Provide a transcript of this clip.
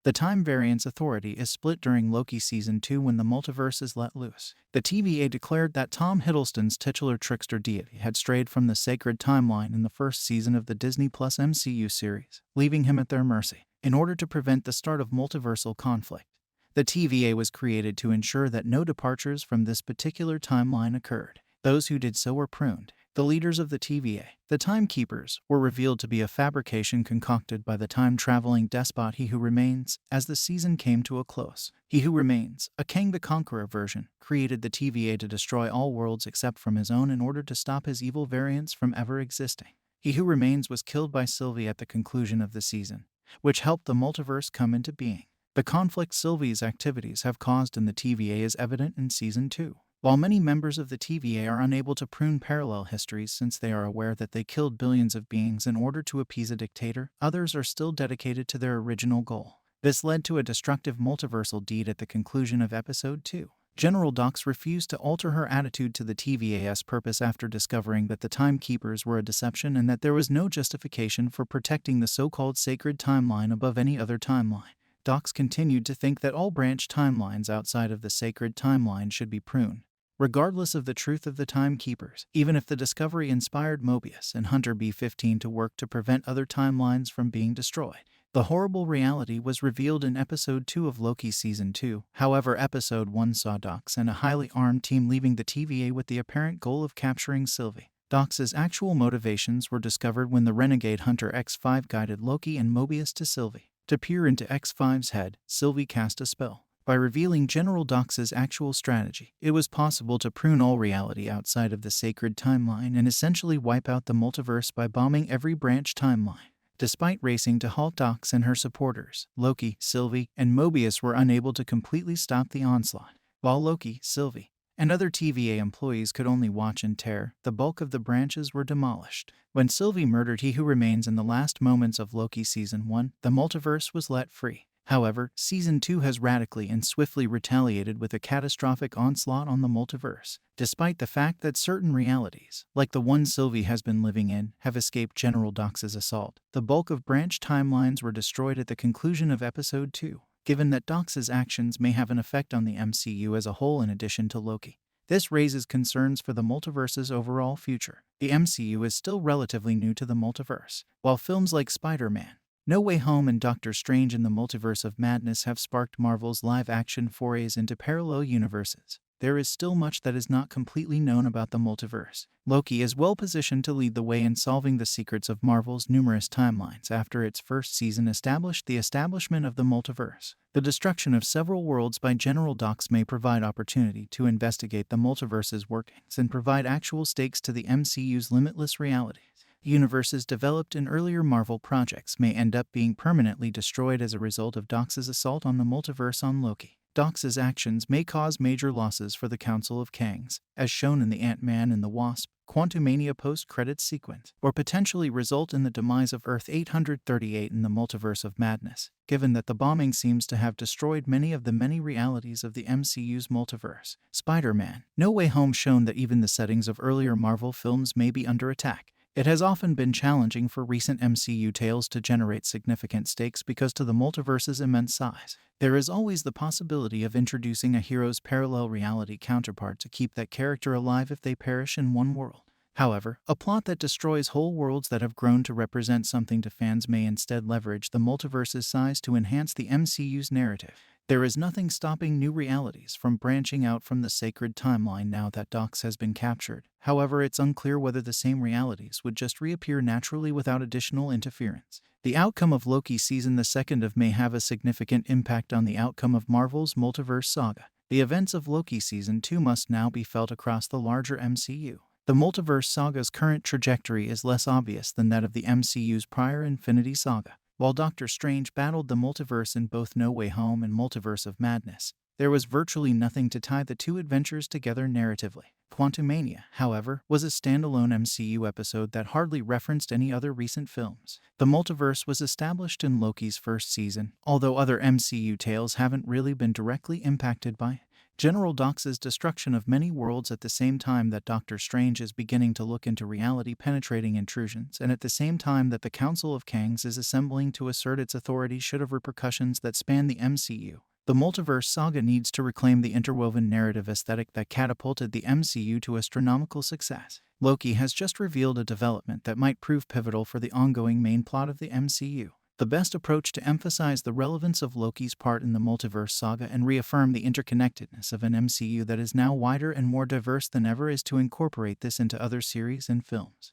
The Time Variance Authority is split during Loki Season 2 when the multiverse is let loose. The TVA declared that Tom Hiddleston's titular trickster deity had strayed from the sacred timeline in the first season of the Disney Plus MCU series, leaving him at their mercy. In order to prevent the start of multiversal conflict, the TVA was created to ensure that no departures from this particular timeline occurred. Those who did so were pruned. The leaders of the TVA, the Timekeepers, were revealed to be a fabrication concocted by the time-traveling despot He Who Remains as the season came to a close. He Who Remains, a Kang the Conqueror version, created the TVA to destroy all worlds except from his own in order to stop his evil variants from ever existing. He Who Remains was killed by Sylvie at the conclusion of the season, which helped the multiverse come into being. The conflict Sylvie's activities have caused in the TVA is evident in Season 2. While many members of the TVA are unable to prune parallel histories since they are aware that they killed billions of beings in order to appease a dictator, others are still dedicated to their original goal. This led to a destructive multiversal deed at the conclusion of Episode 2. General Dox refused to alter her attitude to the TVA's purpose after discovering that the Timekeepers were a deception and that there was no justification for protecting the so-called sacred timeline above any other timeline. Dox continued to think that all branch timelines outside of the sacred timeline should be pruned, regardless of the truth of the Timekeepers, even if the discovery inspired Mobius and Hunter B-15 to work to prevent other timelines from being destroyed. The horrible reality was revealed in Episode 2 of Loki Season 2. However, Episode 1 saw Dox and a highly armed team leaving the TVA with the apparent goal of capturing Sylvie. Dox's actual motivations were discovered when the renegade Hunter X5 guided Loki and Mobius to Sylvie. To peer into X5's head, Sylvie cast a spell. By revealing General Dox's actual strategy, it was possible to prune all reality outside of the sacred timeline and essentially wipe out the multiverse by bombing every branch timeline. Despite racing to halt Dox and her supporters, Loki, Sylvie, and Mobius were unable to completely stop the onslaught. While Loki, Sylvie, and other TVA employees could only watch in terror, the bulk of the branches were demolished. When Sylvie murdered He Who Remains in the last moments of Loki Season 1, the multiverse was let free. However, Season 2 has radically and swiftly retaliated with a catastrophic onslaught on the multiverse. Despite the fact that certain realities, like the one Sylvie has been living in, have escaped General Dox's assault, the bulk of branch timelines were destroyed at the conclusion of Episode 2. Given that Dox's actions may have an effect on the MCU as a whole in addition to Loki, this raises concerns for the multiverse's overall future. The MCU is still relatively new to the multiverse. While films like Spider-Man, No Way Home and Doctor Strange in the Multiverse of Madness have sparked Marvel's live-action forays into parallel universes, there is still much that is not completely known about the multiverse. Loki is well positioned to lead the way in solving the secrets of Marvel's numerous timelines after its first season established the establishment of the multiverse. The destruction of several worlds by General Dox may provide opportunity to investigate the multiverse's workings and provide actual stakes to the MCU's limitless realities. Universes developed in earlier Marvel projects may end up being permanently destroyed as a result of Dox's assault on the multiverse on Loki. Dox's actions may cause major losses for the Council of Kangs, as shown in the Ant-Man and the Wasp, Quantumania post-credits sequence, or potentially result in the demise of Earth-838 in the Multiverse of Madness, given that the bombing seems to have destroyed many of the many realities of the MCU's multiverse. Spider-Man: No Way Home shown that even the settings of earlier Marvel films may be under attack. It has often been challenging for recent MCU tales to generate significant stakes because to the multiverse's immense size, there is always the possibility of introducing a hero's parallel reality counterpart to keep that character alive if they perish in one world. However, a plot that destroys whole worlds that have grown to represent something to fans may instead leverage the multiverse's size to enhance the MCU's narrative. There is nothing stopping new realities from branching out from the sacred timeline now that Dox has been captured. However, it's unclear whether the same realities would just reappear naturally without additional interference. The outcome of Loki Season 2 may have a significant impact on the outcome of Marvel's multiverse saga. The events of Loki Season 2 must now be felt across the larger MCU. The multiverse saga's current trajectory is less obvious than that of the MCU's prior Infinity Saga. While Doctor Strange battled the multiverse in both No Way Home and Multiverse of Madness, there was virtually nothing to tie the two adventures together narratively. Quantumania, however, was a standalone MCU episode that hardly referenced any other recent films. The multiverse was established in Loki's first season, although other MCU tales haven't really been directly impacted by it. General Dox's destruction of many worlds at the same time that Doctor Strange is beginning to look into reality-penetrating intrusions, and at the same time that the Council of Kangs is assembling to assert its authority should have repercussions that span the MCU. The Multiverse saga needs to reclaim the interwoven narrative aesthetic that catapulted the MCU to astronomical success. Loki has just revealed a development that might prove pivotal for the ongoing main plot of the MCU. The best approach to emphasize the relevance of Loki's part in the Multiverse saga and reaffirm the interconnectedness of an MCU that is now wider and more diverse than ever is to incorporate this into other series and films.